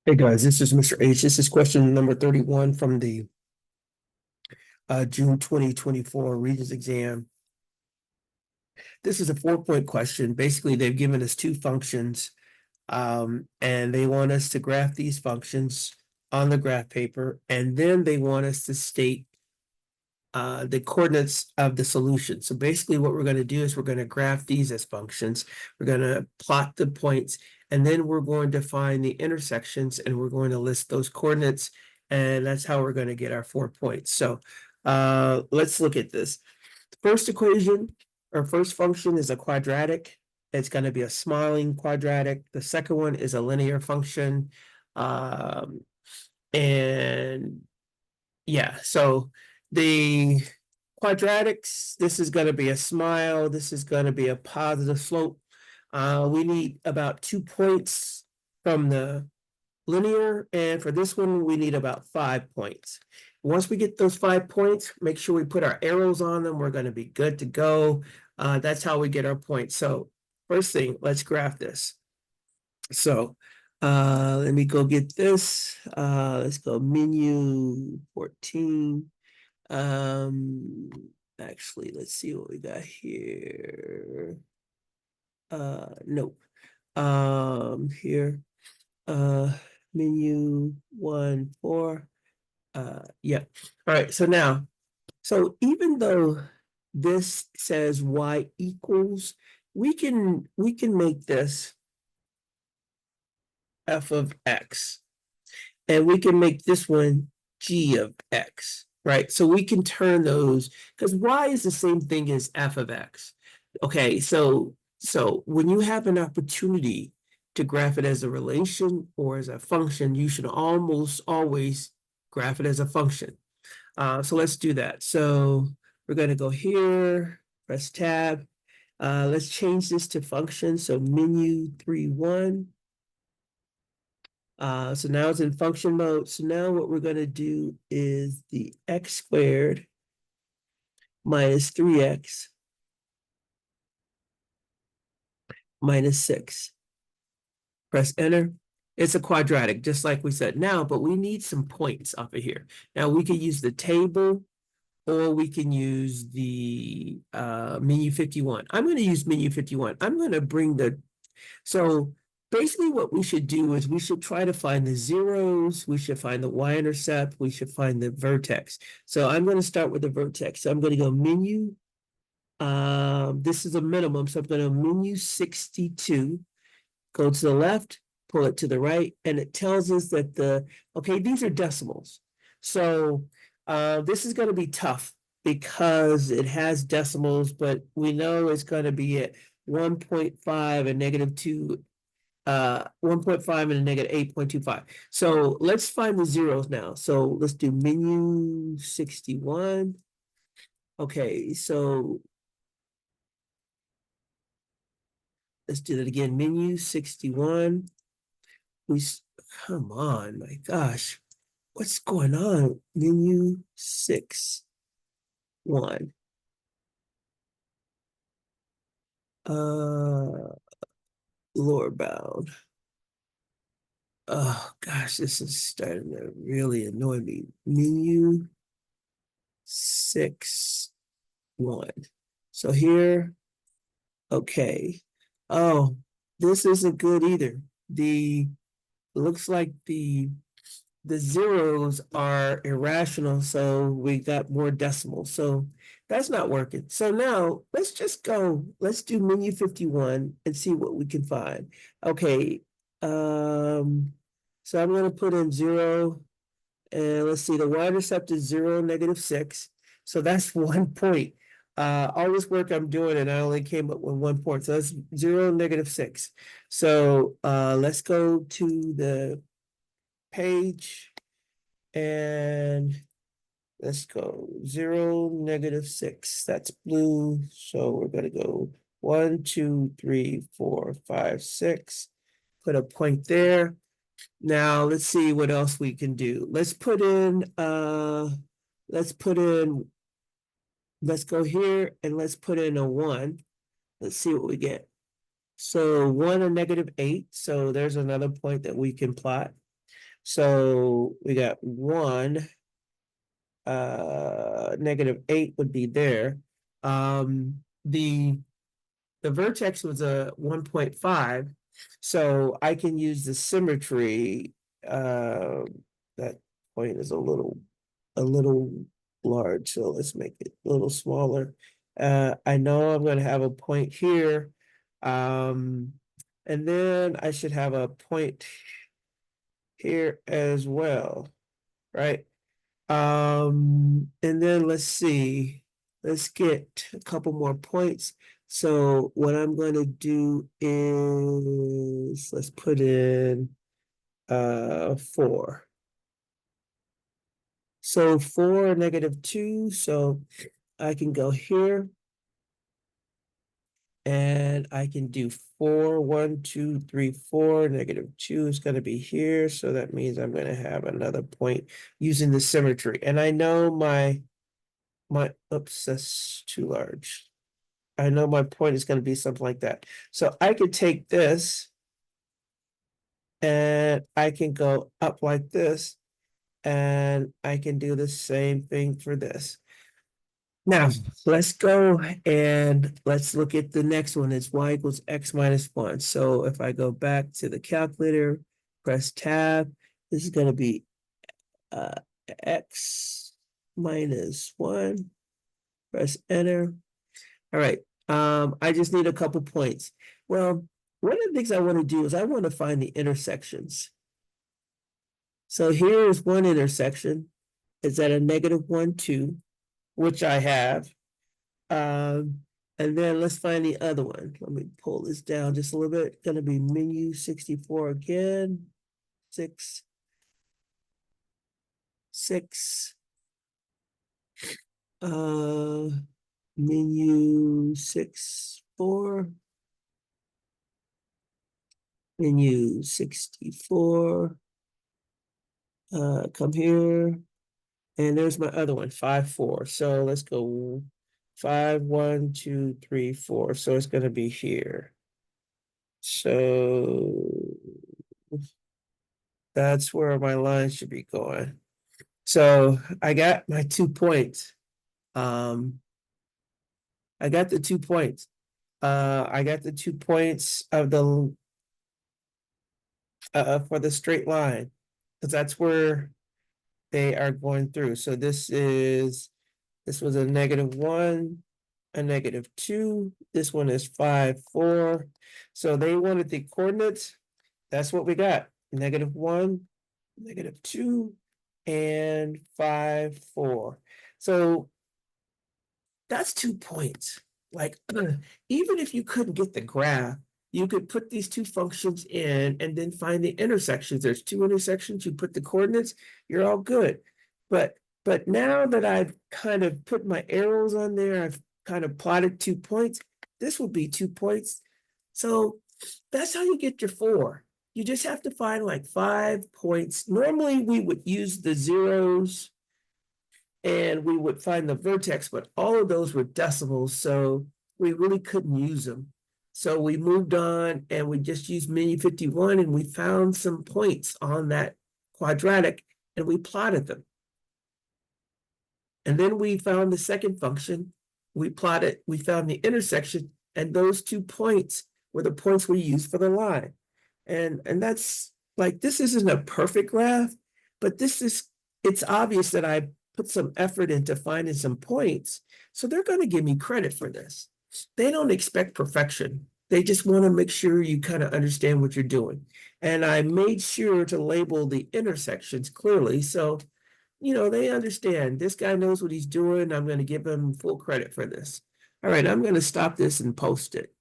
Hey guys, this is Mr. H. This is question number 31 from the June 2024 Regents exam. This is a 4-point question. Basically, they've given us two functions, and they want us to graph these functions on the graph paper, and then they want us to state the coordinates of the solution. So basically what we're going to do is we're going to graph these as functions. We're going to plot the points, and then we're going to find the intersections, and we're going to list those coordinates, and that's how we're going to get our 4 points. So let's look at this. The first equation, or first function, is a quadratic. It's going to be a smiling quadratic. The second one is a linear function. And yeah, so the quadratics, this is going to be a smile. This is going to be a positive slope. We need about 2 points from the linear, and for this one, we need about 5 points. Once we get those 5 points, make sure we put our arrows on them. We're going to be good to go. That's how we get our points. So first thing, let's graph this. So let me go get this. Let's go menu 14. Actually, let's see what we got here. Nope. Here. Menu 1, 4. Yeah. All right. So now, so even though this says y equals, we can make this f of x, and we can make this one g of x, right? So we can turn those, because y is the same thing as f of x. Okay, so when you have an opportunity to graph it as a relation or as a function, you should almost always graph it as a function. So let's do that. So we're going to go here, press tab. Let's change this to function. So menu 3.1. So now it's in function mode. So now what we're going to do is the x squared minus 3x minus 6. Press enter. It's a quadratic, just like we said now, but we need some points off of here. Now we can use the table, or we can use the menu 51. I'm going to use menu 51. I'm going to bring the, so basically what we should do is we should try to find the zeros, we should find the y-intercept, we should find the vertex. So I'm going to start with the vertex. So I'm going to go menu, this is a minimum, so I'm going to menu 62, go to the left, pull it to the right, and it tells us that okay, these are decimals. So this is going to be tough because it has decimals, but we know it's going to be at 1.5 and -2, 1.5 and a -8.25. So let's find the zeros now. So let's do menu 61. Okay, so let's do that again. Menu 61. Come on, my gosh. What's going on? Menu 6.1. Lower bound. Oh gosh, this is starting to really annoy me. Menu 6.1. So here, okay. Oh, this isn't good either. Looks like the zeros are irrational, so we got more decimals. So that's not working. So now let's just go, let's do menu 51 and see what we can find. Okay, so I'm gonna put in 0, and let's see, the y-intercept is 0, -6. So that's 1 point. All this work I'm doing, and I only came up with 1 point. So that's 0, -6. So let's go to the page, and let's go 0, -6. That's blue. So we're gonna go 1, 2, 3, 4, 5, 6. Put a point there. Now let's see what else we can do. Let's go here and let's put in a 1. Let's see what we get. So 1 and -8. So there's another point that we can plot. So we got 1, -8 would be there. The vertex was a 1.5, so I can use the symmetry. That point is a little large, so let's make it a little smaller. I know I'm going to have a point here, and then I should have a point here as well, right? And then let's see, let's get a couple more points. So what I'm going to do is let's put in 4. So 4, -2, so I can go here and I can do 4, 1, 2, 3, 4, -2 is going to be here. So that means I'm going to have another point using the symmetry. And I know oops, that's too large. I know my point is going to be something like that. So I could take this and I can go up like this, and I can do the same thing for this. Now, let's go and let's look at the next one. It's y equals x minus 1. So if I go back to the calculator, press tab, this is going to be x minus 1. Press enter. All right. I just need a couple points. Well, one of the things I want to do is I want to find the intersections. So here is one intersection. It's at a -1, 2, which I have. And then let's find the other one. Let me pull this down just a little bit. Going to be menu 64 again. 6, 6. Menu 6, 4. Menu 64. Come here. And there's my other one, 5, 4. So let's go 5, 1, 2, 3, 4. So it's going to be here. So that's where my line should be going. So I got my 2 points. I got the 2 points. I got the 2 points of the for the straight line, because that's where they are going through. So this was a -1, a -2. This one is 5, 4. So they wanted the coordinates. That's what we got. -1, -2, and 5, 4. So that's 2 points. Like, even if you couldn't get the graph, you could put these 2 functions in and then find the intersections. There's 2 intersections, you put the coordinates, you're all good. But now that I've kind of put my arrows on there, I've kind of plotted 2 points, this would be 2 points. So that's how you get your 4. You just have to find like 5 points. Normally we would use the zeros and we would find the vertex, but all of those were decimals, so we really couldn't use them. So we moved on and we just used menu 51 and we found some points on that quadratic and we plotted them. And then we found the second function, we found the intersection, and those 2 points were the points we used for the line. And that's like, this isn't a perfect graph, but it's obvious that I put some effort into finding some points. So they're going to give me credit for this. They don't expect perfection. They just want to make sure you kind of understand what you're doing. And I made sure to label the intersections clearly. So, they understand this guy knows what he's doing. I'm going to give him full credit for this. All right, I'm going to stop this and post it.